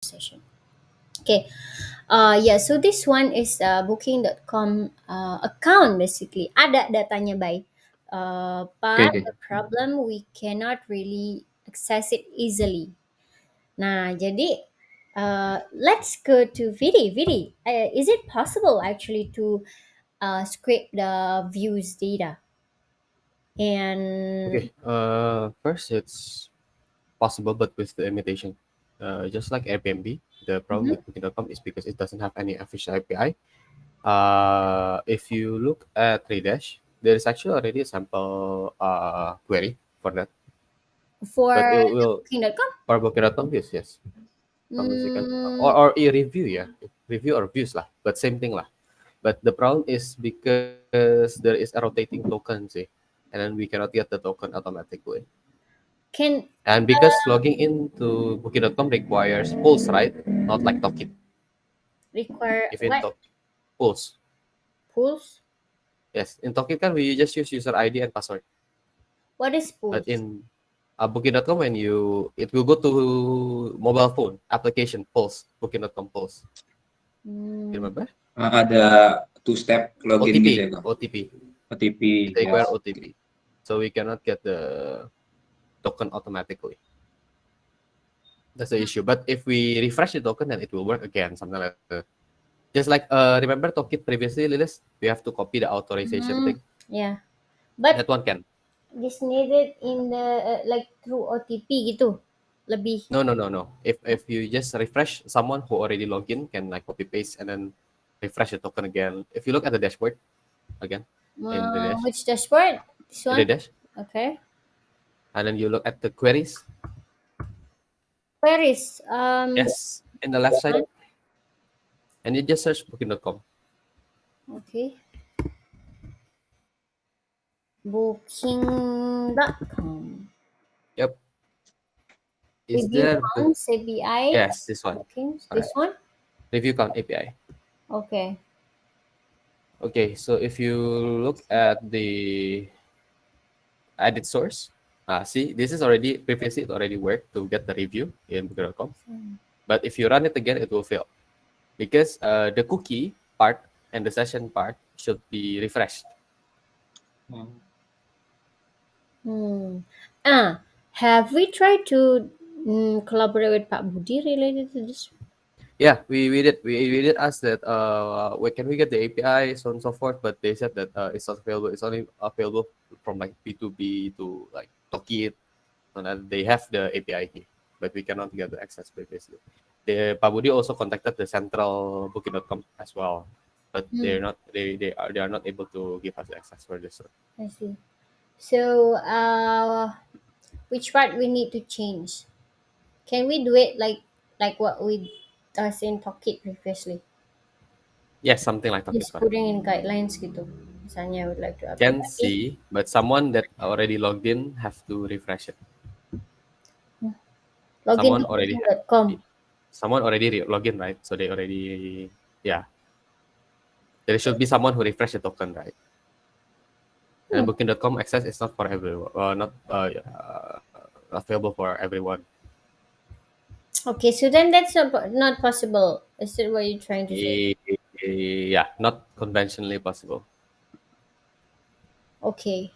session. Okay. Yeah. So this one is Booking.com account basically. Ada datanya by. Okay, But okay. the problem we cannot really access it easily. Nah, jadi let's go to Vidi. Vidi, is it possible actually to scrape the views data and Okay. First, it's possible, but with the imitation. Just like Airbnb, the problem Mhm. with Booking.com is because it doesn't have any official API. If you look at Redash, there is actually already a sample query for that, for but it the will Booking.com? for Booking.com views, yes. From the second Mm, or review, yeah, review or views lah, but same thing lah. But the problem is because there is a rotating token, see, and then we cannot get the token automatically. can And because logging into Booking.com requires Pulse, right? Not like Tokit. require If in what? Tok Pulse, Pulse? yes, in Tokit kan we just use user ID and password. What is But Pulse? in Booking.com, when it will go to mobile phone application Pulse, Booking.com Pulse. You Hmm. remember? Ada two-step login OTP, gitu ya, Kak? OTP. OTP, It yes. require OTP, so we cannot get the token automatically. That's the issue. But if we refresh the token, then it will work again, something like that. Just like remember Tokit previously, Lilis? We have to copy the authorization Hmm. thing. Yeah. But That one can. this needed in the like through OTP gitu. Lebih. No, no, no, no. If you just refresh, someone who already logged in can like copy paste and then refresh the token again. If you look at the dashboard again in the dash, Which dashboard? This in the one? dash, Okay. and then you look at the queries. Where is Yes, in the left this side, one? and you just search Booking.com. Okay. Booking.com. Yep. Is Review there book? counts API. Yes, this one. Bookings. This Correct. one? Review count API. Okay. Okay, so if you look at the edit source, see, this is already previously it already worked to get the review in Booking.com. But if you run it again, it will fail because the cookie part and the session part should be refreshed. Hmm. Have we tried to collaborate with Pak Budi related to this? Yeah, we did ask that where can we get the API, so on and so forth, but they said that it's not available. It's only available from like B2B to like Tokit, and then they have the API here, but we cannot get the access previously. The Pabudi also contacted the central booking.com as well, but Hmm. they are not able to give us the access for this. I see. So, which part we need to change? Can we do it like what we does in Talkit previously? Yes, something like Tokit, Just correct. putting in guidelines gitu. Misalnya I would like to update. Can Okay. see, but someone that already logged in have to refresh it. Login Someone to already booking.com. someone already log in, right? So they already, yeah, there should be someone who refresh the token, right? And Hmm. booking.com access is not for everyone, not available for everyone. Okay, so then that's not possible. Is that what you're trying to say? Yeah, not conventionally possible. Okay.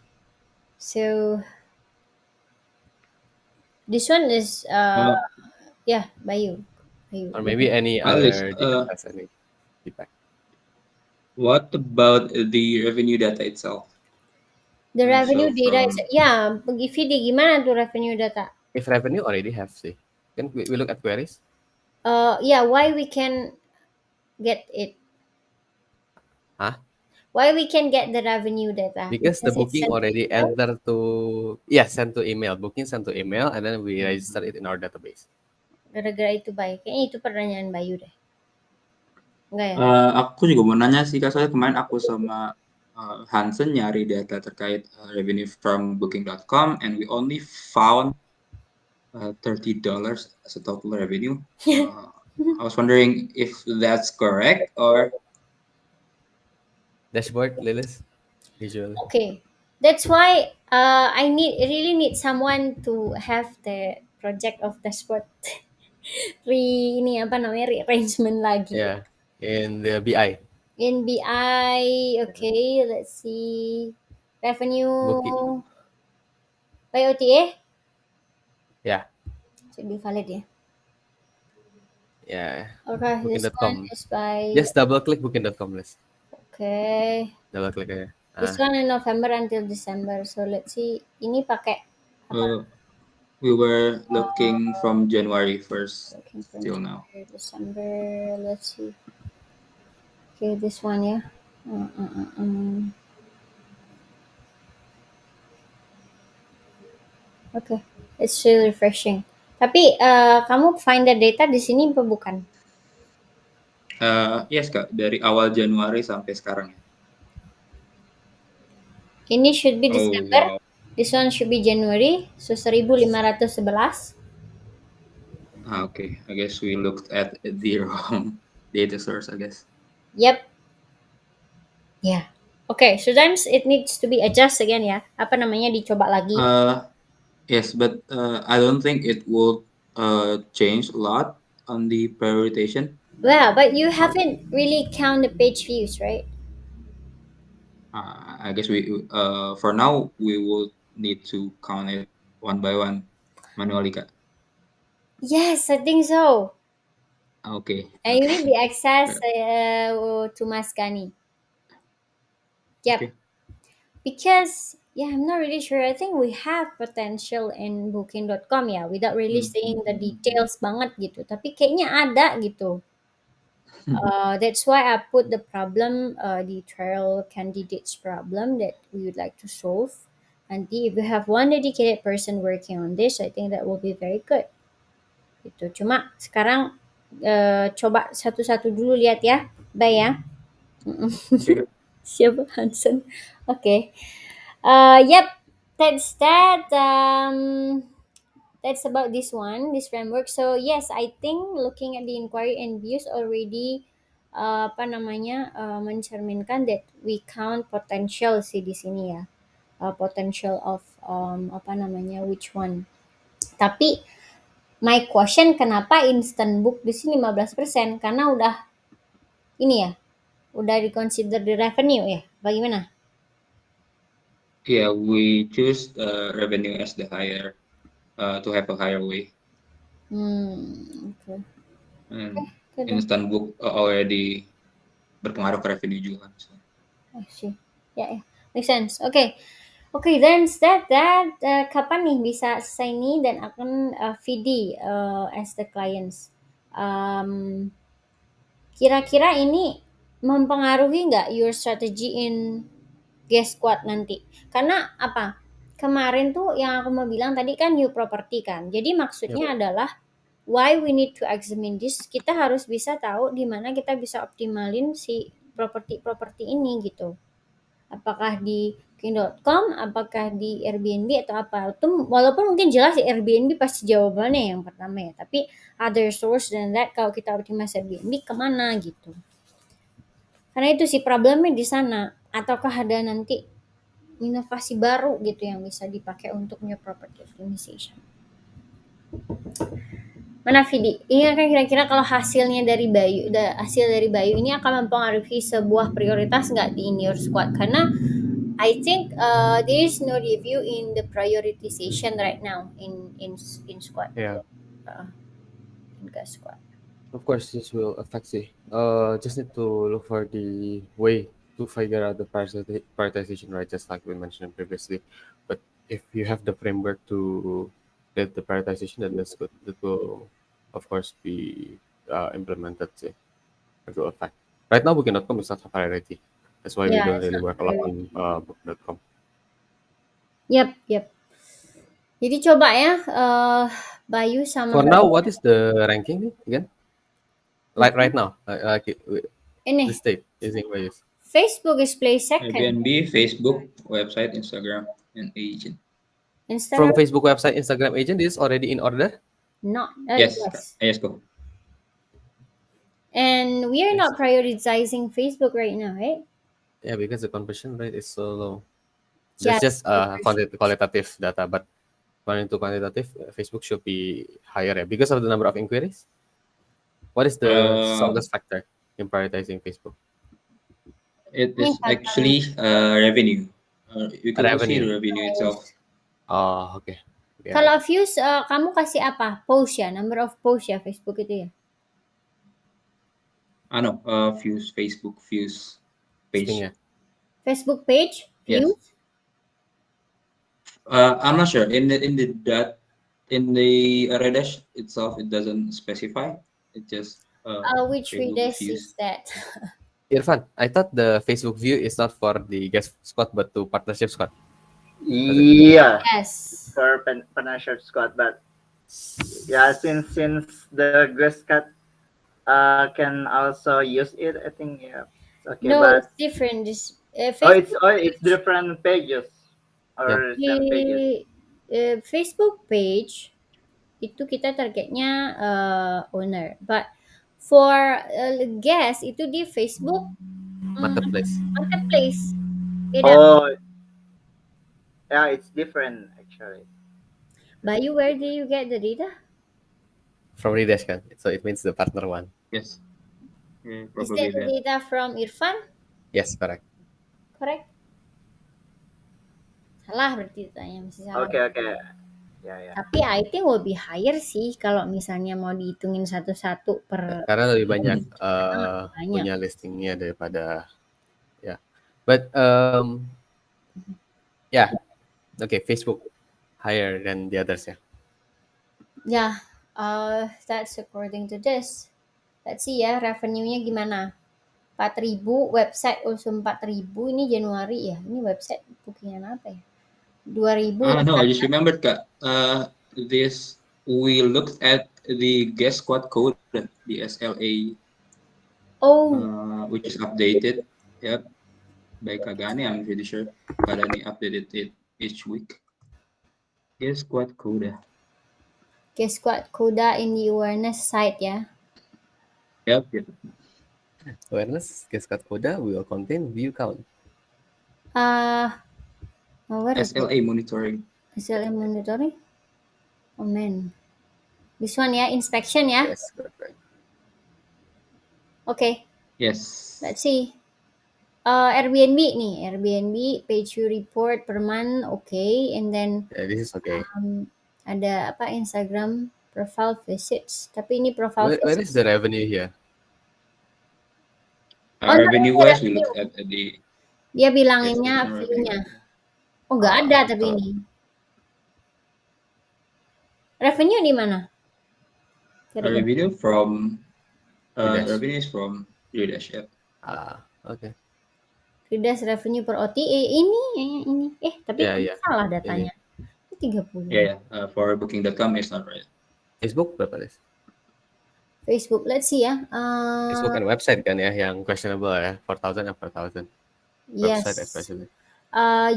So this one is Uh, yeah, by you. By you. Or Go maybe ahead. any Alice, other DS has any feedback. what about the revenue data itself? The So revenue data is from yeah, Fidi, gimana tuh revenue data? If revenue already have, see, can we look at queries? Yeah, why we can get it? Huh? Why we can get the revenue data? Because the Because it's booking sent to already email. enter to, yeah, sent to email. Booking sent to email, and then we register it in our database. Gara-gara itu Bay. Kayaknya itu pertanyaan Bayu deh. Enggak ya? Aku juga mau nanya sih Kak, soalnya kemarin aku sama Hansen nyari data terkait revenue from booking.com and we only found $30 as a total revenue. I was wondering if that's correct or Dashboard, Lilis, visual. Okay. That's why I really need someone to have the project of dashboard. ini apa namanya, rearrangement lagi. Yeah, in the BI In BI, okay, let's see. booking. Revenue by OTA Yeah, should be valid ya. yeah. Okay, this one Booking.com. is by, Just double click booking.com, list. okay. Double click aja. This one in November until December. So let's see. Ini pakai apa? Uh, we were looking from January 1st Looking from till now. January, December. Let's see. Okay, this one ya. Uh, uh, uh, uh. Okay, it's still refreshing. Tapi kamu find the data di sini apa bukan? Yes Kak, dari awal Januari sampai sekarang ya. Ini should be Oh December. wow. This one should be January. So 1511. Okay. I guess we looked at the wrong data source, I guess. Yep. Yeah. Okay, so then it needs to be adjust again ya. Apa namanya, dicoba lagi. Yes, but I don't think it will change a lot on the prioritization. Well, but you haven't really count the page views, right? I guess we for now we will need to count it one by one manually, Kak. Yes, I think so. Okay. And you need the Okay. access to Mascani. Yep. Okay. Because yeah, I'm not really sure. I think we have potential in booking.com ya, without really Hmm. saying the details banget gitu. Tapi kayaknya ada gitu. That's why I put the problem, the trial candidates problem that we would like to solve. And if we have one dedicated person working on this, I think that will be very good. Gitu. Cuma sekarang coba satu-satu dulu lihat ya, Bay ya. Mm-mm. Okay. Siapa Hansen? Okay. Yep, that's that. That's about this one, this framework. So yes, I think looking at the inquiry and views already apa namanya, mencerminkan that we count potential sih di sini ya. Potential of apa namanya, which one. Tapi my question, kenapa instant book di sini 15%? Karena udah ini ya, udah di-consider the revenue ya. Bagaimana? Yeah, we choose revenue as the higher to have a higher way, Okay. and Good then. instant book already berpengaruh ke revenue juga kan. So, I see. Yeah, yeah. Makes sense. Okay. Okay, then that kapan nih bisa selesai nih dan akan VD as the clients. Um, Kira-kira ini mempengaruhi nggak your strategy in guest squad nanti? Karena apa? Kemarin tuh yang aku mau bilang tadi kan new property kan. Jadi Yep. maksudnya adalah why we need to examine this. Kita harus bisa tahu di mana kita bisa optimalin si properti-properti ini gitu. Apakah di Booking.com, apakah di Airbnb atau apa. Itu walaupun mungkin jelas di Airbnb pasti jawabannya yang pertama ya, tapi other source than that, kalau kita optimize Airbnb kemana gitu. Karena itu sih problemnya di sana. Ataukah ada nanti inovasi baru gitu yang bisa dipakai untuk new property optimization. Mana Vidi? Ini kan kira-kira kalau hasilnya dari hasil dari Bayu ini akan mempengaruhi sebuah prioritas nggak di in your squad? Karena I think there is no review in the prioritization right now in squad. Yeah. In gas squad. Of course, this will affect it. Just need to look for the way to figure out the prioritization, right? Just like we mentioned previously. But if you have the framework to get the prioritization, then that's good. That will, of course, be implemented. It will affect. Right now, Booking.com is not a priority. That's why we Yeah, don't it's really not work a lot on Book.com. Yep, yep. Jadi coba ya, Bayu sama For now, what is the ranking again? Like right now, ini this state using values. Facebook is placed second. Airbnb, Facebook, website, Instagram, and agent. From Instagram Facebook website, Instagram agent is already in order. not. Yes, Yes. yes, go. And we are Yes. not prioritizing Facebook right now, right? Yeah, because the conversion rate is so low. Yeah, That's just qualitative data, but According to quantitative, Facebook should be higher because of the number of inquiries. What is the Uh, strongest factor in prioritizing Facebook? it Ini is faktornya. actually revenue. You can see the Revenue. revenue itself. Oh, okay. Yeah. Kalau views kamu kasih apa? Post ya, number of post ya Facebook itu ya. No, views, Facebook views page. Listingnya. Facebook page Yes. views. I'm not sure. In the Redash itself, it doesn't specify. It just Which Facebook readers views. is that? Irfan, I thought the Facebook view is not for the guest squad but to partnership squad. Yeah, Yes. for partnership squad, but yeah, since the guest cut can also use it, I think yeah, it's okay. No, But it's different. This it's different pages or same pages. Facebook page itu kita targetnya owner, but for guest itu di Facebook Marketplace. marketplace. Beda. Oh, yeah, it's different actually. Bayu, where do you get the data? From Redash kan? So it means the partner one. Yes. Yeah, Is probably that the that. data from Irfan? Yes, correct. Correct? Salah berarti ditanya, masih salah. Okay. Yeah. Tapi I think will be higher sih kalau misalnya mau dihitungin satu-satu per Karena lebih banyak banyak. punya listingnya daripada ya. But yeah, okay, Facebook higher than the others ya. Ya, that's according to this. Let's see ya, revenue-nya gimana. 4.000, website also 4.000, ini Januari ya. Ini website bookingan apa ya? 2.000. No, I just remembered, Kak. This we looked at the guest squad code, the SLA, which is updated. Yep. By Kagani, I'm pretty sure. Kagani updated it each week. Guest squad code. Guest squad Coda in the awareness site ya. Yep. Awareness guest squad Coda will contain view count. Where is it? SLA monitoring. SLA monitoring? Oh man. This one ya, inspection ya. Yes, correct. Okay, Yes. let's see. Airbnb nih, Airbnb page view report per month, okay. And then Yeah, this is okay. ada apa Instagram profile visits. Tapi ini profile Where visits. is the revenue here? Revenue wise, we looked at the. Dia bilanginnya Yes, view-nya. Oh nggak ada tapi ini. Revenue di mana? Revenue from Redash. revenue is from Redash. Yep. Okay. Redash revenue per OTA ini. Tapi Yeah. salah datanya. Ini 30. Yeah. For Booking.com, it's not right. Facebook berapa guys? Facebook, let's see ya. Facebook kan website kan ya yang questionable ya, 4,000 and 4,000. Yes. Website especially.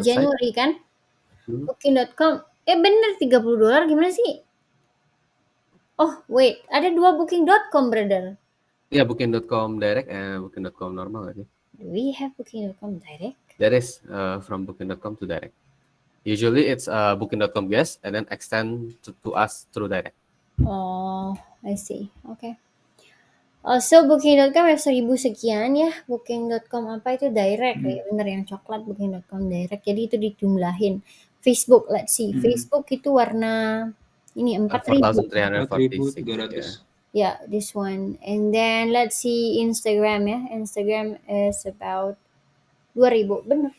Januari kan? Booking.com. Bener $30 gimana sih? Oh wait, ada 2 Booking.com brother. Yeah, Booking.com direct and Booking.com normal aja. Do we have Booking.com direct? That is from Booking.com to direct. Usually it's Booking.com guest and then extend to us through direct. Oh, I see. Okay. So Booking.com ya 1.000 sekian ya. Booking.com apa itu direct ya, bener yang coklat Booking.com direct. Jadi itu dijumlahin. Facebook, let's see. Facebook itu warna ini 4.000. 4,346. Yeah, this one. And then let's see Instagram ya. Instagram is about 2.000. Bener.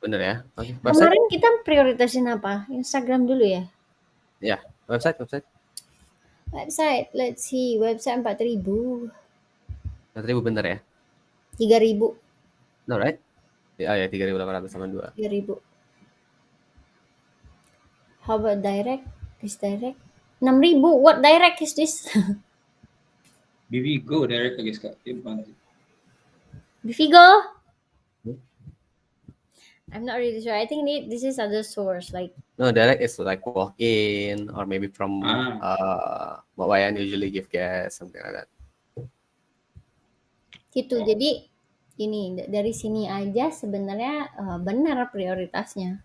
Bener ya. Okay. Website? Kemarin kita prioritasin apa? Instagram dulu ya. Ya, website. Website, let's see. Website 4.000. 4,000 bener ya? 3.000. No, right? Ya, 3.800 sama 2. 3.000. How about direct? This direct? 6.000. What direct is this? Bivigo direct guys Kak. Bivigo? I'm not really sure. I think this is other source like. No, direct is like walk in or maybe from what Wayan usually give guests, something like that. Gitu. Jadi ini dari sini aja sebenarnya benar prioritasnya.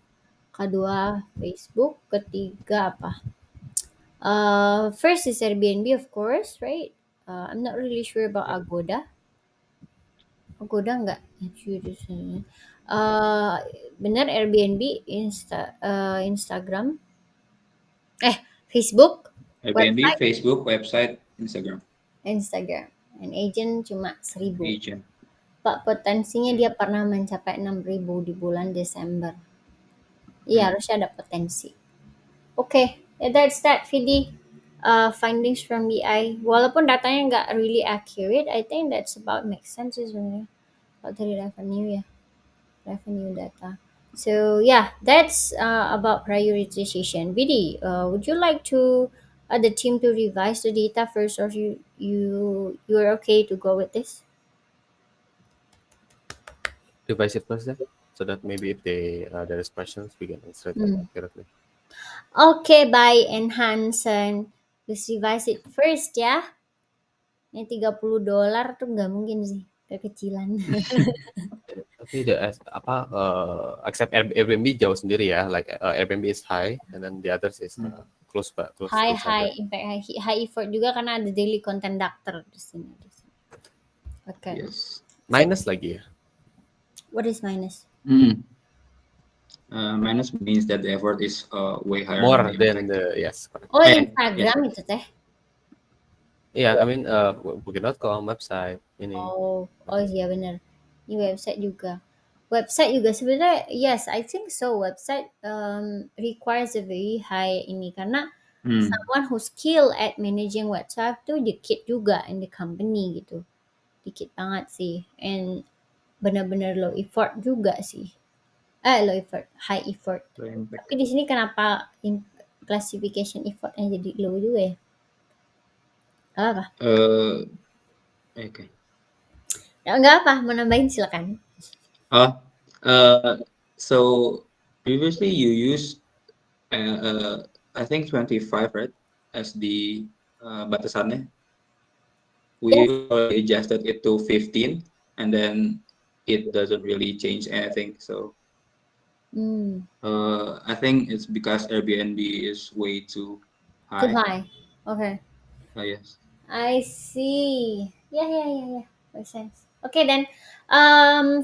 kedua Facebook, ketiga apa? First is Airbnb, of course, right? I'm not really sure about Agoda. Agoda enggak? Uh, Benar Airbnb, Instagram, Facebook, Airbnb, website, Facebook, website, Instagram. And agent cuma 1.000. agent. Pak, potensinya dia pernah mencapai 6.000 di bulan Desember. Iya, harusnya ada potensi. Okay, that's that, Vidi. Findings from BI. Walaupun datanya nggak really accurate, I think that's about makes sense sih sebenarnya. Kalau dari revenue data. So yeah, that's about prioritization. Vidi, would you like to the team to revise the data first, or you're okay to go with this? Revise it first then, so that maybe if there is questions, we can answer it accurately. Okay, by Enhansen. Let's revise it first ya. Ini $30 tuh nggak mungkin sih, kekecilan. Tapi except Airbnb jauh sendiri ya, like Airbnb is high and then the others is close to each other. In fact high effort juga karena ada daily content doctor di sini. Okay. Yes. Minus lagi ya. What is minus? Minus means that the effort is way higher More than than the impact. yes. Correct. Oh, Yes. Instagram itu teh. Yeah, I mean Booking.com website ini. Oh iya benar. Ini website juga. Website juga sebenarnya yes, I think so. Website requires a very high ini karena someone who skill at managing website tuh dikit juga in the company gitu. Dikit banget sih. And benar-benar low effort juga sih. Low effort, high effort. Low impact. Tapi di sini kenapa classification effortnya jadi low juga ya? Apa? Okay. Enggak apa, mau nambahin silakan. So previously you used I think 25, right, as the batasannya. We adjusted it to 15, and then it doesn't really change anything. So I think it's because Airbnb is way too high. Too high. Okay. Yes. I see. Yeah. Makes sense. Okay then.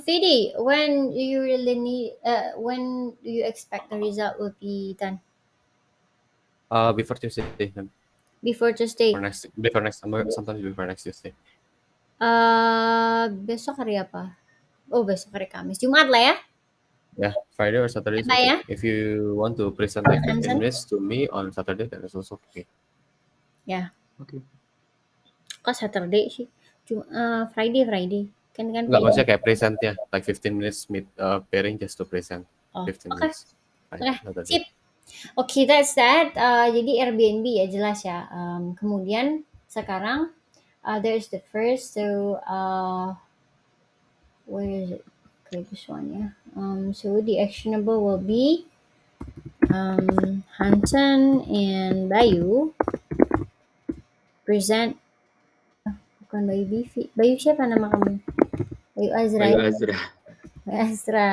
Fidi, when do you really need? When do you expect the result will be done? Before Tuesday. Before Tuesday. Before next sometimes before next Tuesday. Besok hari apa? Oh, besok hari Kamis. Jumat lah ya. Yeah, Friday or Saturday is Apa okay. ya? If you want to present like 15 Hansen? minutes to me on Saturday, then it's also okay. Ya. Okay. Kok Saturday sih? Friday. Kan Nggak, Friday. maksudnya kayak presentnya, like 15 minutes pairing just to present. Oh, 15 okay. minutes. Oke, sip. Okay, that's that. Jadi Airbnb ya jelas ya. Kemudian sekarang there's the first. So where is it? Okay, this one ya. So the actionable will be Hansen and Bayu present. Bukan Bayu Bivi. Bayu siapa nama kamu? Bayu Azra. Bayu Azra. Bayu Azra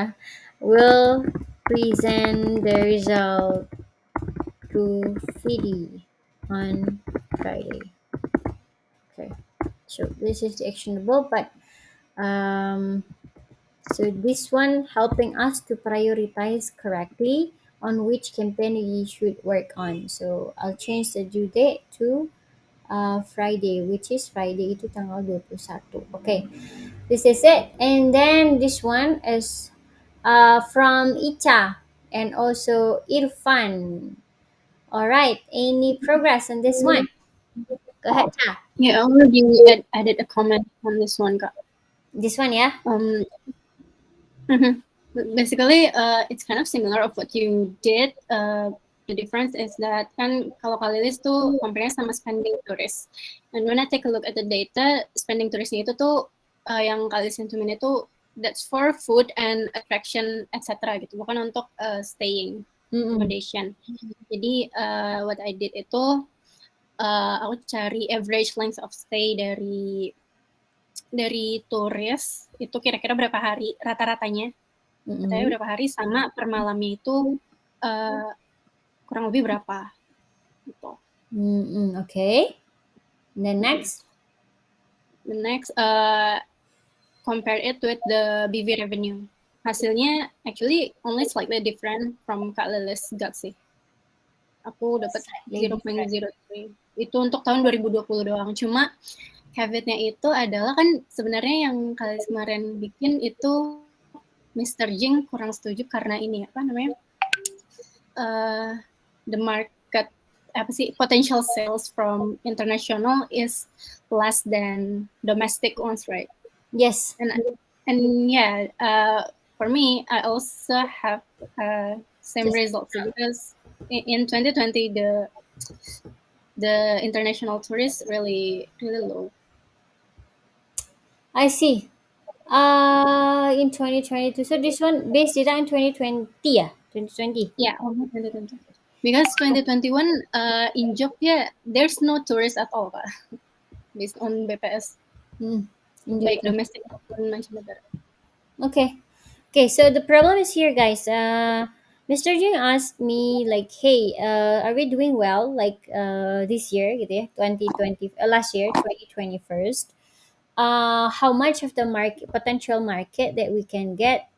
will present the result to Fidi on Friday. Okay, so this is the actionable, but so this one helping us to prioritize correctly on which campaign we should work on. So I'll change the due date to Friday, which is Friday itu tanggal 21. Okay, this is it. And then this one is from Icha and also Irfan. All right, any progress on this one? Go ahead, Cha. Yeah, I already added a comment on this one, Kak. This one, yeah? Basically, it's kind of similar of what you did. The difference is that kan kalau Kalilis tuh compare sama spending tourist. And when I take a look at the data, spending touristnya itu tuh yang Kalilis cantumin itu that's for food and attraction etc. gitu, bukan untuk staying accommodation. Jadi what I did itu aku cari average length of stay dari turis itu kira-kira berapa hari rata-ratanya. Katanya berapa hari sama per malamnya itu kurang lebih berapa gitu. Okay. Then next. The next, compare it with the BV revenue. Hasilnya actually only slightly different from Kak Lilis gut sih. Aku dapat Slightly 0.03. Itu untuk tahun 2020 doang. Cuma caveatnya itu adalah kan sebenarnya yang kali kemarin bikin itu Mr. Jing kurang setuju karena ini apa namanya? The market apa sih potential sales from international is less than domestic ones, right? Yes. And yeah, for me, I also have same results because in 2020 the international tourists really low. I see. In 2022. So this one based data in 2020, yeah, 2020. Yeah, only 2020. Because 2021 in Jogja there's no tourists at all, Kak, based on BPS. In Baik Jogja. domestic maupun mancanegara. Okay. So the problem is here, guys. Mr. Jing asked me like, hey, are we doing well like this year, gitu ya, 2020, last year, 2021. How much of the potential market that we can get?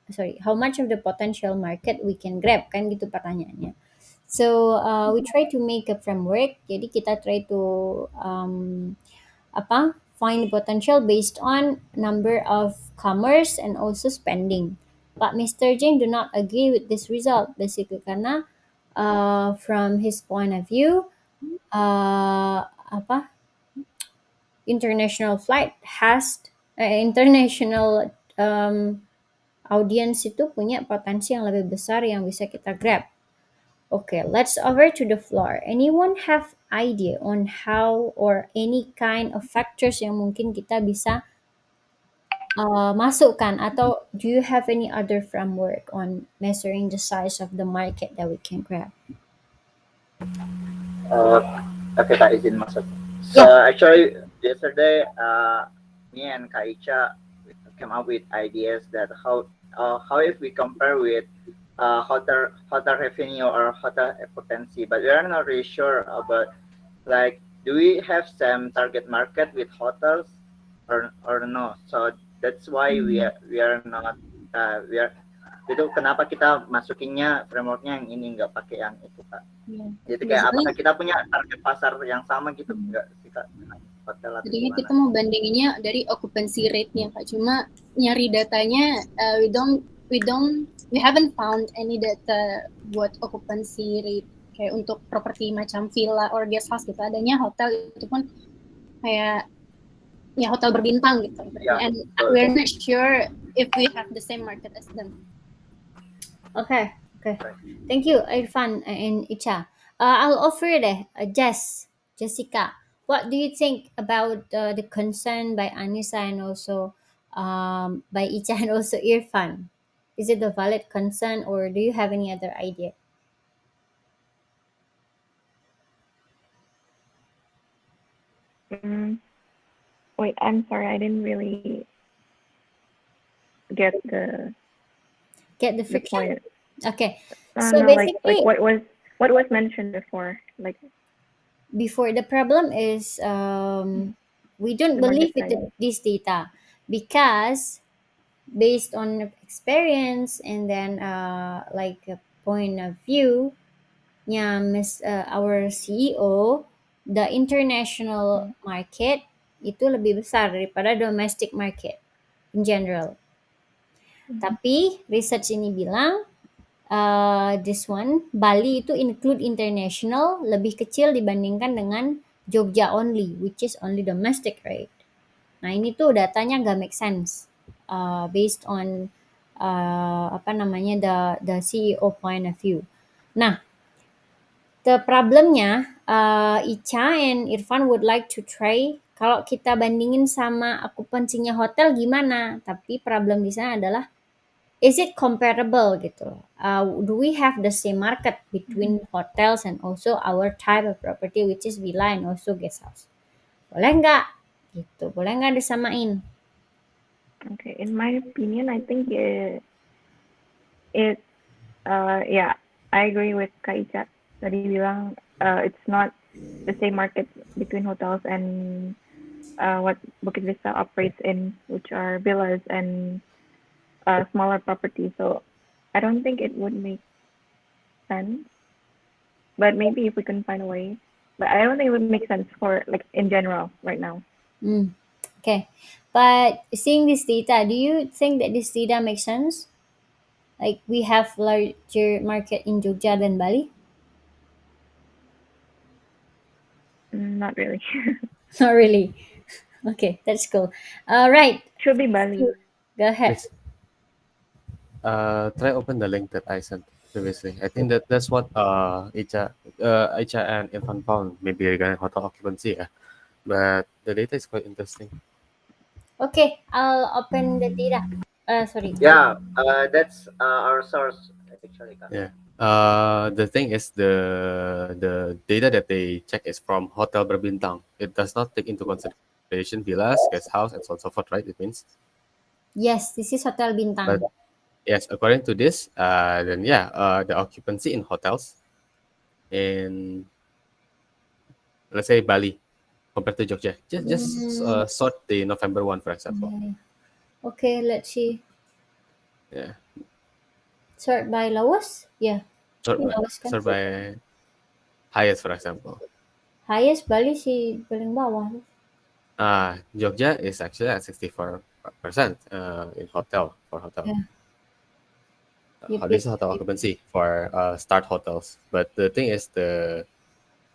Sorry, how much of the potential market we can grab, kan gitu pertanyaannya. So we try to make a framework. Jadi kita try to find potential based on number of commerce and also spending. But Mr. Jing do not agree with this result basically karena from his point of view international flight has international audience itu punya potensi yang lebih besar yang bisa kita grab. Okay, let's over to the floor. Anyone have idea on how or any kind of factors yang mungkin kita bisa masukkan, atau do you have any other framework on measuring the size of the market that we can grab? Okay, Kak, izin masuk. So actually yesterday, me and Kak Icha came up with ideas that how if we compare with hotel revenue or hotel occupancy, but we are not really sure about like do we have some target market with hotels or no. So that's why we are not itu kenapa kita masukinnya frameworknya yang ini nggak pakai yang itu, Kak. Jadi kayak apakah kita punya target pasar yang sama gitu nggak sih, Kak? Hotel atau Jadi gimana? kita mau bandinginnya dari occupancy rate-nya, Kak. Cuma nyari datanya we haven't found any data buat occupancy rate kayak untuk properti macam villa or guest house gitu. Adanya hotel itu pun kayak ya hotel berbintang gitu. And we're not sure if we have the same market as them. Okay. Thank you, Irfan and Icha. I'll offer deh, Jessica. What do you think about the concern by Anissa and also by Icha and also Irfan? Is it a valid concern or do you have any other idea? Wait, I'm sorry, I didn't really get the friction? point. Okay. So no, basically, like what was mentioned before, like before, the problem is we don't believe with this data because based on experience and then like a point of view our CEO, the international market itu lebih besar daripada domestic market in general. Tapi research ini bilang this one Bali itu include international lebih kecil dibandingkan dengan Jogja only, which is only domestic, right? Nah ini tuh datanya nggak make sense based on the CEO point of view. Nah, the problemnya Icha and Irfan would like to try kalau kita bandingin sama okupansinya hotel gimana. Tapi problem di sana adalah is it comparable gitu? Do we have the same market between hotels and also our type of property which is villa and also guest house? Boleh nggak? Gitu. Boleh nggak disamain? Okay, in my opinion, I think I agree with Kak Ica. Tadi bilang it's not the same market between hotels and what Bukit Vista operates in, which are villas and smaller properties. So I don't think it would make sense. But maybe if we can find a way. But I don't think it would make sense for like in general right now. Okay. But seeing this data, do you think that this data makes sense? Like we have larger market in Jogja than Bali? Not really. Not really. Okay, that's cool. All right. Should be Bali. Go ahead. Please, try open the link that I sent previously. I think that's what Icha and Irfan found, maybe regarding hotel occupancy. Yeah. But the data is quite interesting. Okay, I'll open the data. Sorry. Yeah, that's our source actually, Kak. Yeah. The thing is the data that they check is from Hotel Berbintang. It does not take into consideration villas, guest house, and so on and so forth, right? It means, Yes, this is Hotel but Bintang. yes, according to this, then yeah, the occupancy in hotels in, let's say, Bali compared to Jogja. Just sort the November one, for example. Okay, let's see. Yeah. Sort by lowest? Yeah. Sort Ini by, lowest kan? sort by highest, for example. Highest Bali si paling bawah. Jogja is actually at 64% in hotel for hotel. Yeah. This is hotel occupancy for start hotels. But the thing is, a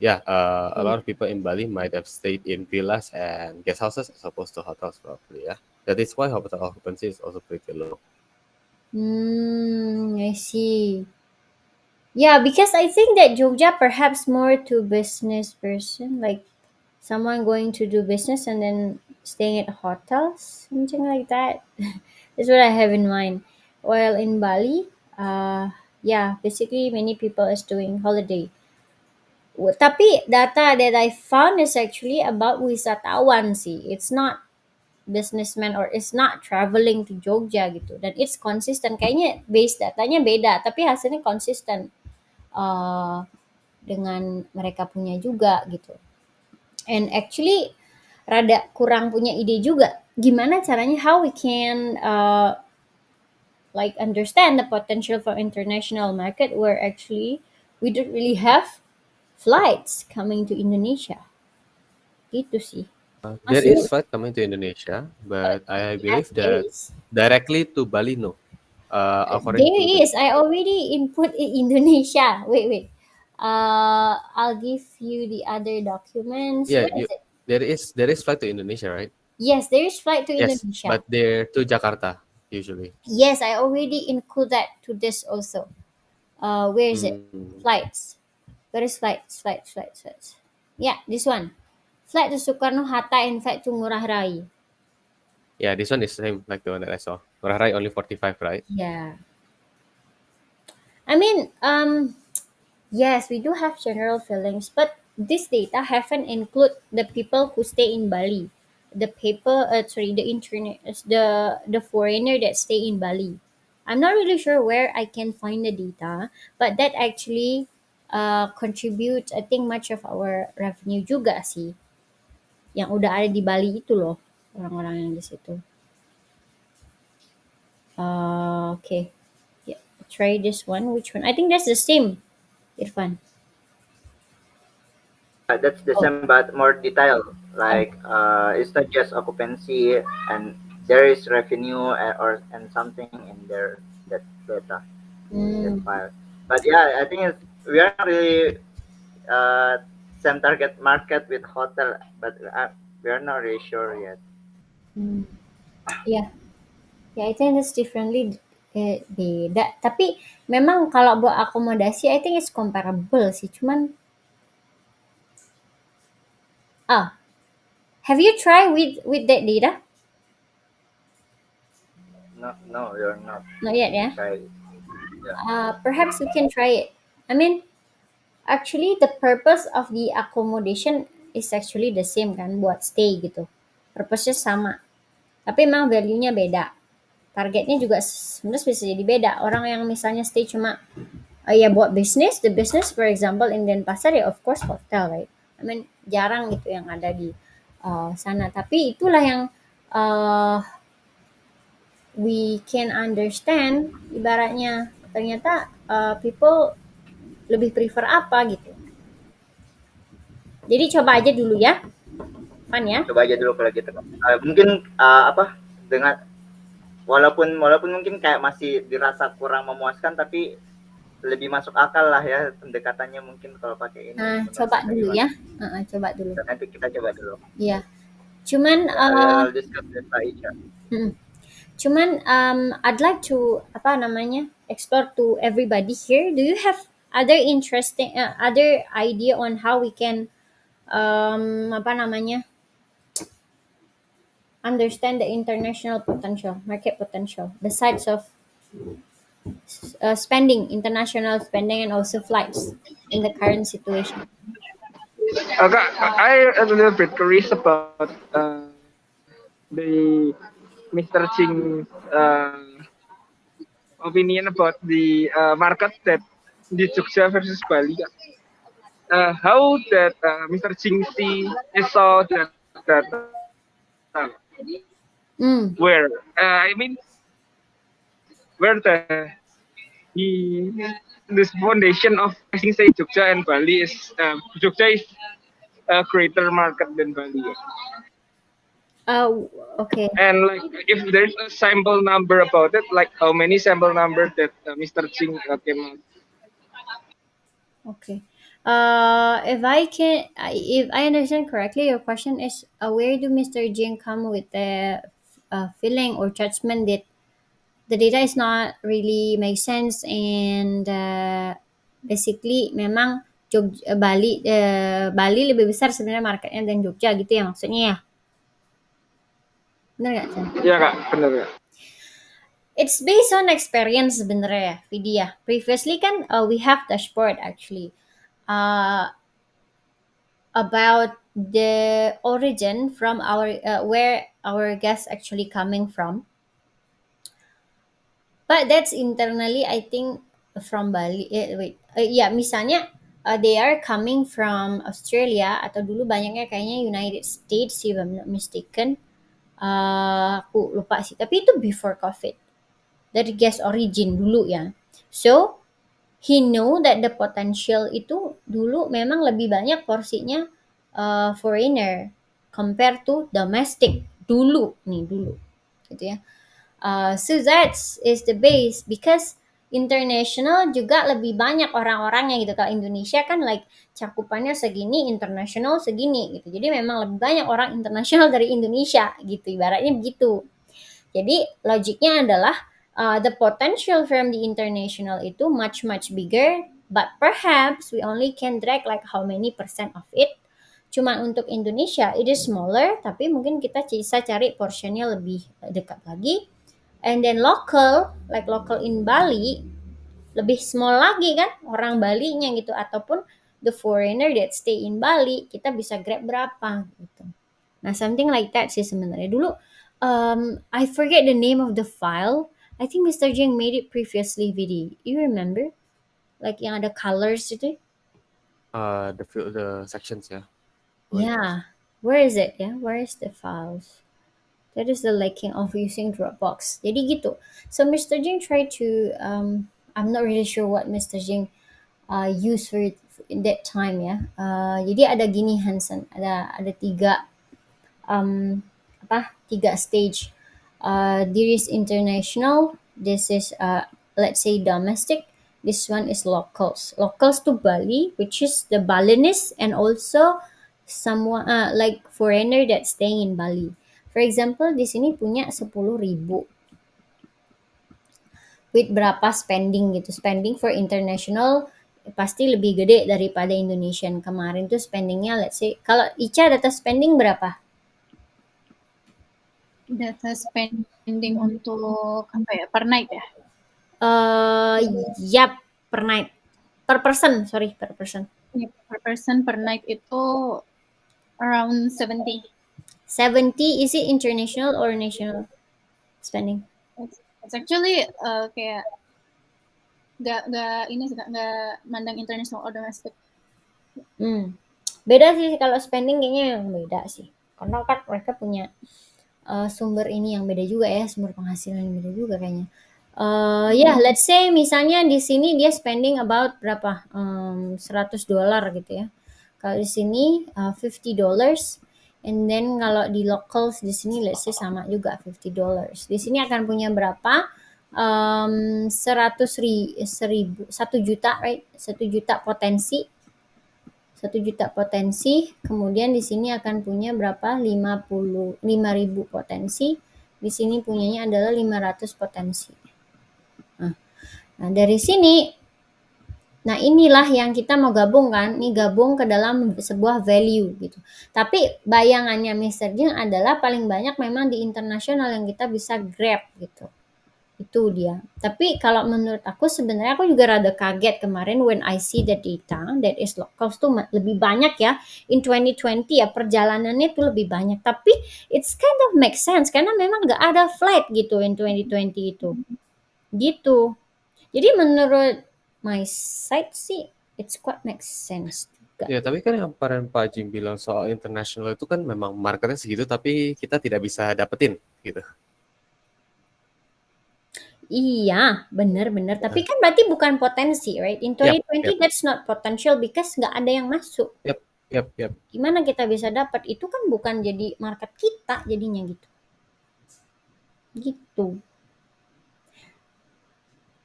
lot of people in Bali might have stayed in villas and guest houses as opposed to hotels, probably. Yeah, that is why hotel occupancy is also pretty low. I see. Yeah, because I think that Jogja perhaps more to business person, like someone going to do business and then staying at hotels, something like that. That's what I have in mind. While in Bali, yeah, basically many people is doing holiday. Tapi data that I found is actually about wisatawan sih. It's not businessman or it's not traveling to Jogja gitu. Dan it's consistent. Kayaknya base datanya beda, tapi hasilnya konsisten dengan mereka punya juga gitu. And actually rada kurang punya ide juga gimana caranya how we can like understand the potential for international market where actually we don't really have flights coming to Indonesia. Gitu sih. There Masih is flight coming to Indonesia, but I believe there that is. directly to Bali, no. According There to the is. I already input in Indonesia. Wait. I'll give you the other documents. yeah, Where is it? there is flight to Indonesia, right? Yes, there is flight to Yes, Indonesia. but they're to Jakarta usually. Yes, I already include that to this also. Where is it? Flights. Where is flights? Yeah, this one. Flight to Soekarno Hatta and flight to Ngurah Rai. Yeah, this one is same like the one that I saw. Ngurah Rai only 45, right? Yeah. I mean, yes, we do have general feelings, but this data haven't include the people who stay in Bali, the internet, the foreigner that stay in Bali. I'm not really sure where I can find the data, but that actually contributes, I think, much of our revenue juga sih, yang udah ada di Bali itu loh, orang-orang yang di situ. Okay, yeah, try this one. Which one? I think that's the same, Irfan. That's the same but more detailed. Like it's not just occupancy and there is revenue and something in there that data that file. But yeah, I think we are not really same target market with hotel, but we are not really sure yet. Yeah. I think that's differently beda. Tapi memang kalau buat akomodasi, I think it's comparable sih. Cuman, have you tried with that data? No, you're not. Not yet, ya. Try. Perhaps we can try it. I mean, actually the purpose of the accommodation is actually the same kan, buat stay gitu. Purpose-nya sama. Tapi memang value-nya beda. Targetnya juga sebenarnya bisa jadi beda. Orang yang misalnya stay cuma ya buat bisnis, the business for example in Denpasar ya of course hotel, right? I mean jarang gitu yang ada di sana. Tapi itulah yang uh, we can understand. Ibaratnya ternyata people lebih prefer apa gitu. Jadi coba aja dulu ya, Pan ya. Coba aja dulu kalau gitu. Mungkin apa dengan walaupun mungkin kayak masih dirasa kurang memuaskan, tapi lebih masuk akal lah ya pendekatannya mungkin kalau pakai ini. Nah, coba dulu ya. Coba dulu. Nanti kita coba dulu. Iya. Cuman I'll discuss with Pak Ica. Cuman I'd like to explore to everybody here. Do you have other interesting other idea on how we can understand the international potential, market potential, besides of spending, international spending, and also flights in the current situation? I am a little bit curious about the Mr. Ching's opinion about the market that the Jogja versus Bali. How that Mr. Ching saw that where I mean where the this foundation of I think say Jogja and Bali is Jogja is a greater market than Bali. Okay. And like if there's a sample number about it, like how many sample number that Mr. Ching came out? Okay. If I understand correctly, your question is where do Mr. Jing come with the feeling or judgment that the data is not really make sense and basically memang Bali lebih besar sebenarnya marketnya dan Jogja gitu ya maksudnya ya? Bener nggak, Chan? Iya Kak, bener ya. It's based on experience sebenarnya ya, Vidya. Previously kan we have dashboard actually about the origin from our where our guests actually coming from. But that's internally I think from Bali. Misalnya they are coming from Australia atau dulu banyaknya kayaknya United States if I'm not mistaken. Aku lupa sih. Tapi itu before COVID. Dari guest origin dulu ya. So he know that the potential itu dulu memang lebih banyak porsinya foreigner compared to domestic dulu gitu ya. So that is the base because international juga lebih banyak orang-orangnya gitu. Kalau Indonesia kan like cakupannya segini, international segini gitu. Jadi memang lebih banyak orang internasional dari Indonesia gitu, ibaratnya begitu. Jadi logiknya adalah the potential from the international itu much bigger, but perhaps we only can drag like how many percent of it. Cuma untuk Indonesia it is smaller, tapi mungkin kita bisa cari portionnya lebih dekat lagi. And then local in Bali lebih small lagi kan orang Balinya gitu, ataupun the foreigner that stay in Bali kita bisa grab berapa gitu. Nah something like that sih sebenarnya dulu. I forget the name of the file. I think Mr. Jing made it previously, Vidi. You remember? Like yang ada colors itu? The sections ya. Yeah. Where is it? Yeah, where is the files? That is the liking of using Dropbox. Jadi gitu. So Mr. Jing tried to I'm not really sure what Mr. Jing used for it in that time ya. Jadi ada gini Hansen, ada tiga stage. There is international, this is let's say domestic, this one is locals to Bali, which is the Balinese and also someone like foreigner that's staying in Bali. For example di sini punya 10.000 with berapa spending gitu. Spending for international pasti lebih gede daripada Indonesian. Kemarin tuh spendingnya let's say kalau Ica data spending berapa? Data spending untuk apa ya, per night ya? Yap, per night. Per person. Yeah, per person per night itu around 70. 70, is it international or national spending? It's actually kayak nggak mandang international or domestic. Beda sih kalau spending kayaknya yang beda sih. Karena kan mereka punya sumber ini yang beda juga ya, sumber penghasilan yang beda juga kayaknya. Let's say misalnya di sini dia spending about berapa? $100 gitu ya. Kalau di sini $50, and then kalau di locals di sini let's say sama juga $50. Di sini akan punya berapa? 1 juta, right? 1 juta potensi. 1 juta potensi, kemudian di sini akan punya berapa? 5.000 potensi. Di sini punyanya adalah 500 potensi. Nah, dari sini, nah inilah yang kita mau gabungkan, ini gabung ke dalam sebuah value gitu. Tapi bayangannya Mr. Jing adalah paling banyak memang di internasional yang kita bisa grab gitu. Itu dia. Tapi kalau menurut aku sebenarnya aku juga rada kaget kemarin when I see the data that is locals tuh lebih banyak ya. In 2020 ya perjalanannya tuh lebih banyak. Tapi it's kind of make sense karena memang nggak ada flight gitu in 2020 itu. Gitu. Jadi menurut my side sih it's quite make sense juga. Ya, tapi kan yang kemarin Pak Jim bilang soal internasional itu kan memang marketnya segitu, tapi kita tidak bisa dapetin gitu. Iya, benar-benar. Tapi kan berarti bukan potensi, right? In 2020 that's not potential because nggak ada yang masuk. Yep. Gimana kita bisa dapat? Itu kan bukan jadi market kita jadinya gitu. Gitu.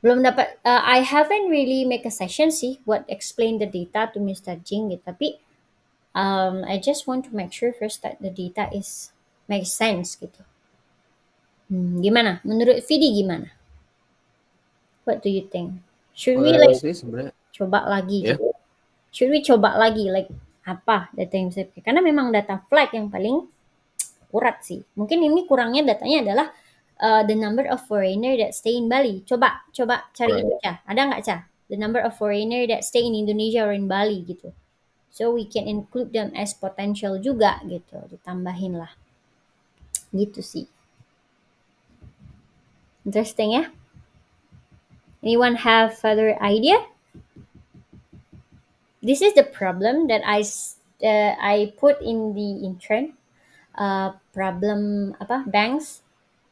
Belum dapat. I haven't really make a session sih buat explain the data to Mr. Jing gitu. Tapi I just want to make sure first that the data is make sense gitu. Gimana? Menurut Vidi gimana? What do you think? Should we like coba lagi gitu? Should we coba lagi like apa data yang bisa dipakai? Karena memang data flight yang paling akurat sih. Mungkin ini kurangnya datanya adalah the number of foreigner that stay in Bali. Coba cari itu Cah. Ada nggak Cah? The number of foreigner that stay in Indonesia or in Bali gitu. So we can include them as potential juga gitu. Ditambahin lah. Gitu sih. Interesting ya? Anyone have further idea? This is the problem that I put in the intern. Problem banks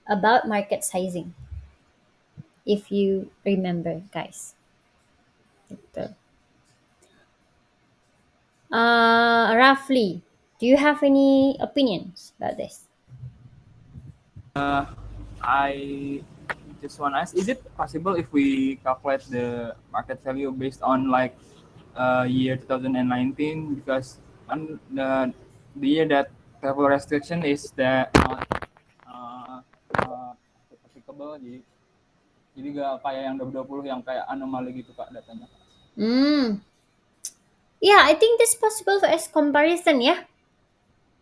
about market sizing. If you remember, guys. Roughly, do you have any opinions about this? I just want to ask, is it possible if we calculate the market value based on like year 2019, because the year that travel restriction is not applicable, jadi gak kayak yang 2020 yang kayak anomali gitu Pak datanya. Yeah, I think this possible as comparison ya.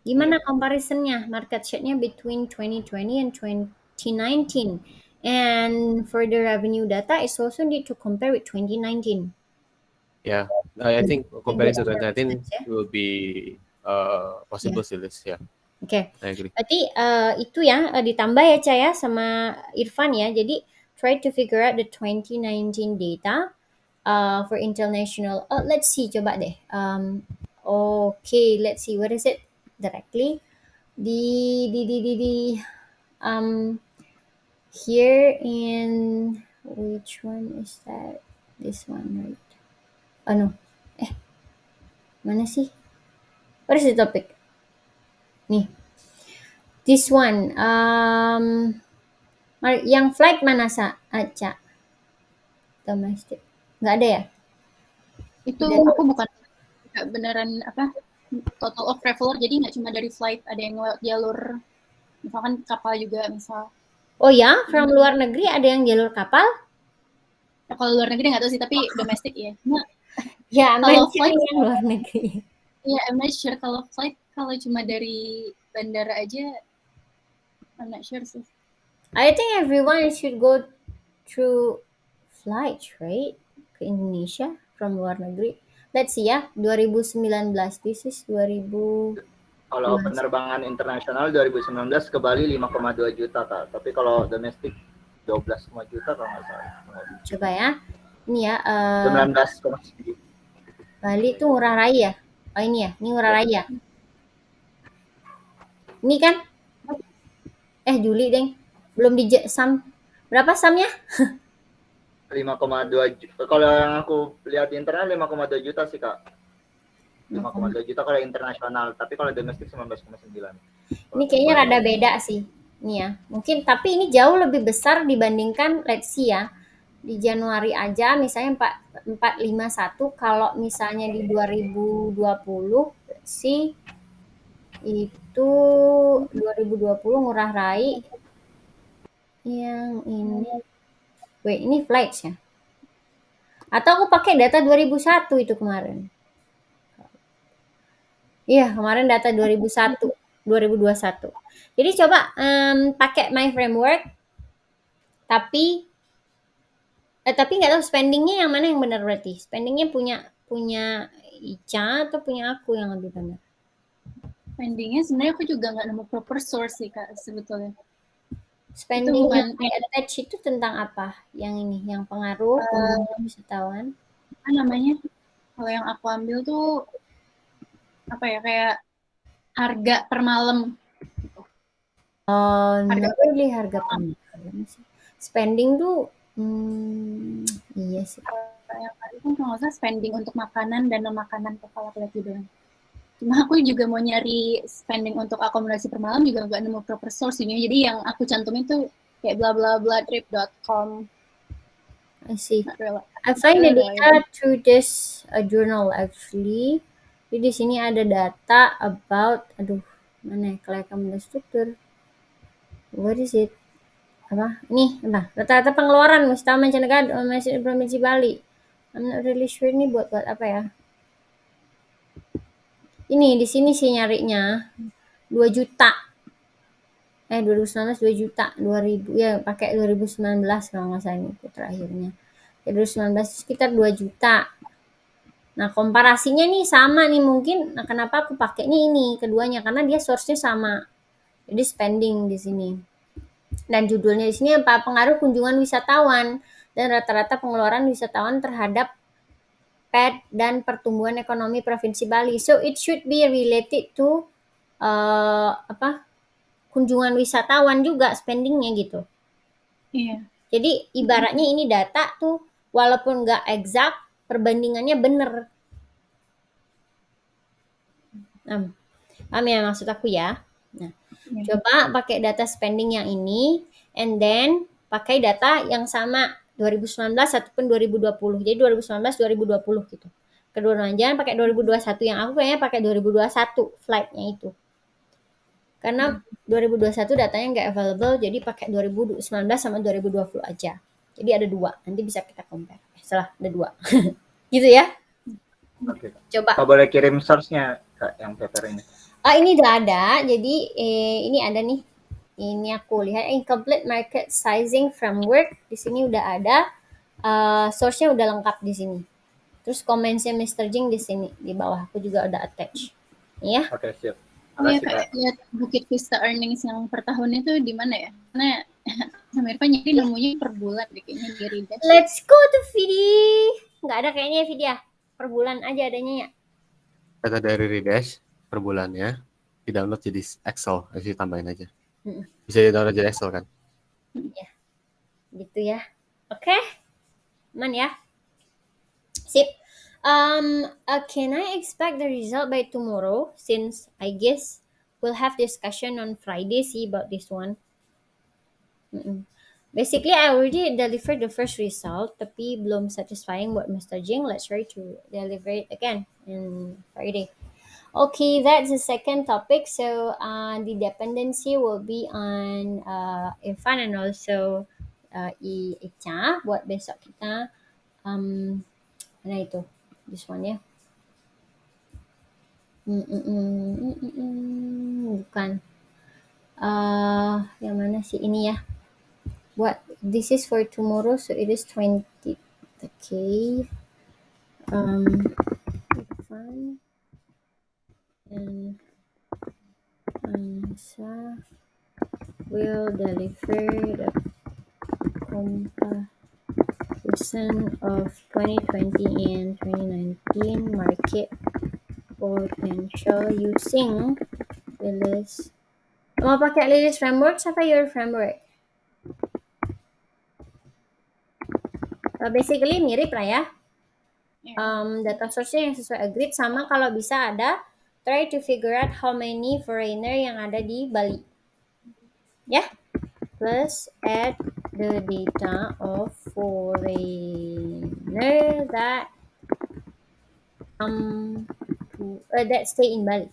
Gimana comparisonnya market share-nya between 2020 and 2019? And for the revenue data, it's also need to compare with 2019. Yeah, I think comparison to 2019 will be possible still this, yeah. Okay. I agree. Berarti itu ya ditambah ya Cah ya sama Irfan ya. Jadi try to figure out the 2019 data for international. Let's see, coba deh. Okay, let's see. What is it directly? Here in which one is that? This one, right? Oh no. Mana sih? What is the topic? Nih. This one. Yang flight mana Aca? Domestic. Nggak ada ya? Itu aku bukan beneran total of traveler, jadi nggak cuma dari flight, ada yang lewat jalur misalkan kapal juga misal. Oh ya, from luar negeri ada yang jalur kapal? Ya, kalau luar negeri nggak tahu sih, tapi domestik ya. Nah, ya, kalau flight yang luar negeri. Ya, I'm not sure kalau flight, kalau cuma dari bandara aja, I'm not sure sih. I think everyone should go through flight, right? Ke Indonesia from luar negeri. Let's see ya, 2019. This is 2000. Kalau penerbangan internasional 2019 ke Bali 5,2 juta Kak. Tapi kalau domestik 12 juta kalau nggak salah. Coba ya. Ini ya, 19,9. Bali tuh Ngurah Rai ya? Oh ini ya, ini Ngurah Rai ya? Ini kan? Juli deng. Belum di sum. Berapa sumnya? 5,2 juta. Kalau yang aku lihat di internet 5,2 juta sih Kak. 5,2 juta kalau internasional, tapi kalau domestik 19,9. Ini kayaknya rada beda sih. Ini ya. Mungkin tapi ini jauh lebih besar dibandingkan let's see ya. Di Januari aja misalnya 451, kalau misalnya di 2020 sih itu 2020 Ngurah Rai yang ini. Wait, ini flights ya? Atau aku pakai data 2001 itu kemarin? Iya, kemarin data 2001, 2021. Jadi coba pakai my framework, tapi nggak tahu spendingnya yang mana yang benar berarti. Spendingnya punya Ica atau punya aku yang lebih benar? Spendingnya sebenarnya aku juga nggak nemu proper source sih Kak sebetulnya. Spending yang attach itu tentang apa? Yang ini, yang pengaruh wisatawan? Apa namanya? Kalau yang aku ambil tuh apa ya, kayak harga per malam. Harga beli harga per malam sih. Spending tuh iya sih. Yang tadi kan kalau nggak salah spending untuk makanan dan non-makanan kalau aku lihat doang. Cuma aku juga mau nyari spending untuk akomodasi per malam juga nggak nemu proper source ini. Jadi yang aku cantumin tuh kayak bla bla bla trip.com. I see. I find the data through this journal actually. Jadi di sini ada data about, mana ya, kelaikan struktur. What is it? Apa? Nih, rata-rata pengeluaran wisatawan mancanegara masih di provinsi Bali. I'm not really sure ini buat apa ya. Ini di sini sih nyarinya 2 juta. 2019 2 juta, 2000 ya pakai 2019 kalau nggak salah ini terakhirnya. 2019 sekitar 2 juta. Nah, komparasinya nih sama nih mungkin. Nah, kenapa aku pakai ini keduanya? Karena dia source-nya sama. Jadi spending di sini. Dan judulnya di sini apa? Pengaruh kunjungan wisatawan dan rata-rata pengeluaran wisatawan terhadap PED dan pertumbuhan ekonomi Provinsi Bali. So it should be related to kunjungan wisatawan juga spendingnya gitu. Iya. Jadi ibaratnya ini data tuh walaupun nggak exact, perbandingannya bener. Paham ya maksud aku ya? Nah, coba pakai data spending yang ini, and then pakai data yang sama 2019 ataupun 2020. Jadi 2019 2020 gitu. Kedua jangan pakai 2021, yang aku kayaknya pakai 2021 flight-nya itu. Karena 2021 datanya nggak available, jadi pakai 2019 sama 2020 aja. Jadi ada 2, nanti bisa kita compare. Salah, ada 2. Gitu ya. Oke. Coba. Kak boleh kirim source-nya Kak yang paper ini? Ini udah ada, jadi ini ada nih. Ini aku lihat incomplete market sizing framework, di sini udah ada. Source-nya udah lengkap di sini. Terus comments-nya Mr. Jing di sini, di bawah aku juga udah attach. Ya. Oke, siap. Iya, Kak, lihat Bukit Vista earnings yang per tahun itu di mana ya? Karena sama Irfan jadi nemunya per bulan deh kayaknya di Redash. Let's go to Vidi. Nggak ada kayaknya Vidi ya. Per bulan aja adanya ya. Data dari Redash per bulannya di-download jadi Excel, harus ditambahin aja. Bisa di-download jadi Excel kan? Iya. Gitu ya. Oke. Aman ya. Sip. Can I expect the result by tomorrow? Since I guess we'll have discussion on Friday sih about this one. Basically, I already delivered the first result, tapi belum satisfying buat Mr. Jing. Let's try to deliver it again on Friday. Okay, that's the second topic. So the dependency will be on Irfan and also Ica buat besok kita. Mana itu? This one ya. Bukan. Yang mana sih ini ya? What? This is for tomorrow, so it is 20. Okay. Irfan and Anissa will deliver the comparison comparison of 2020 and 2019 market potential using Lilith. Mau pakai Lilith framework apa your framework? Basically mirip lah ya. Data source-nya yang sesuai agreed, sama kalau bisa ada try to figure out how many foreigner yang ada di Bali. Ya. Plus add the data of foreigner that that stay in Bali.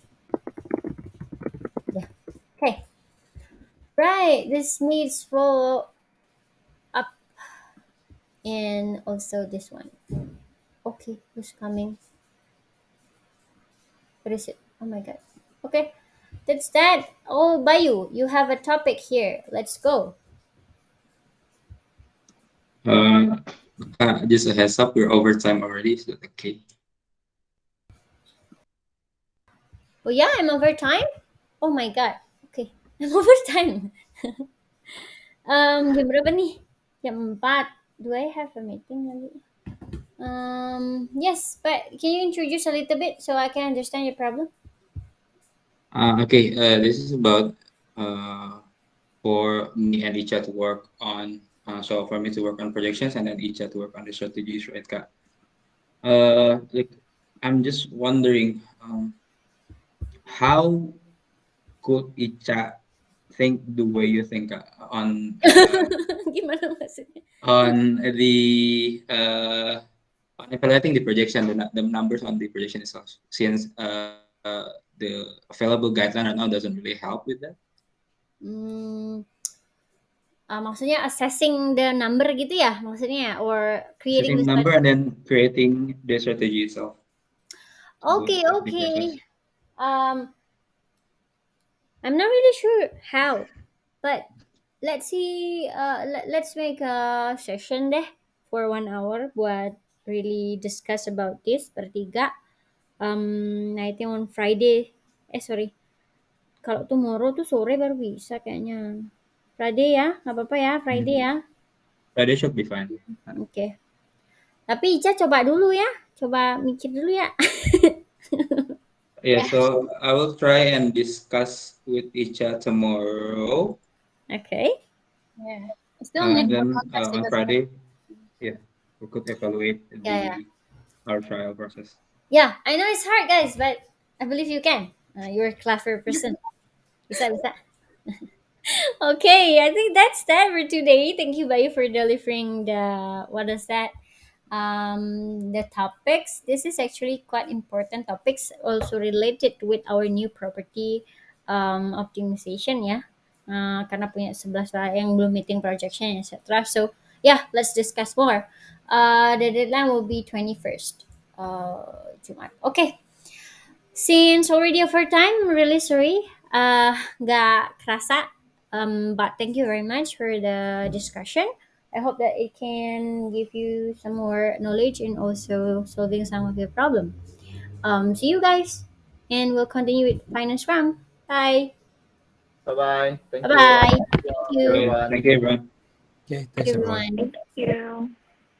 Yeah. Okay. Right. This needs follow up, and also this one. Okay, who's coming? What is it? Oh my god. Okay. That's that. Oh, Bayu, you have a topic here. Let's go. Just a heads up, we're over time already, so okay. Oh yeah, I'm over time? Oh my god. Okay. I'm over time. Jam berapa nih? Jam 4. Do I have a meeting lagi? Yes, but can you introduce a little bit so I can understand your problem? Okay, this is about for me and Icha to work on, so for me to work on projections and then Icha to work on the strategies, right, Kak? Like, I'm just wondering, how could Icha think the way you think, Kak, on Gimana maksudnya? on evaluating the projection, the numbers on the projection itself, since the available guideline right now doesn't really help with that. Maksudnya assessing the number gitu ya maksudnya, or creating Setting the number and then creating the strategy itself. Okay. Those are the questions. I'm not really sure how, but let's see. Let's make a session deh for 1 hour buat really discuss about this bertiga. I think on Friday. Sorry. Kalau tomorrow tuh sore baru bisa kayaknya. Friday ya, nggak apa-apa ya, Friday ya. Friday should be fine. Oke. Tapi Ica coba dulu ya, coba mikir dulu ya. Yeah, so I will try and discuss with Icha tomorrow. Okay. Yeah. Still need Then more context on because Friday, yeah, we could evaluate Yeah. our trial process. Yeah, I know it's hard, guys, but I believe you can. You're a clever person. Bisa. Okay, I think that's that for today. Thank you, Bayu, for delivering the topics. This is actually quite important topics, also related with our new property optimization ya. Karena punya 11 lah yang belum meeting projection, etc. So yeah, let's discuss more. The deadline will be 21st Jumat. Okay. Since already over time, really sorry. Nggak kerasa. But thank you very much for the discussion. I hope that it can give you some more knowledge and also solving some of your problem. See you guys, and we'll continue with finance round. Bye. Bye bye. Thank Bye bye. you. Thank you. Everyone. Thank you, everyone. Okay, Thank thanks you, everyone. everyone. Thank you.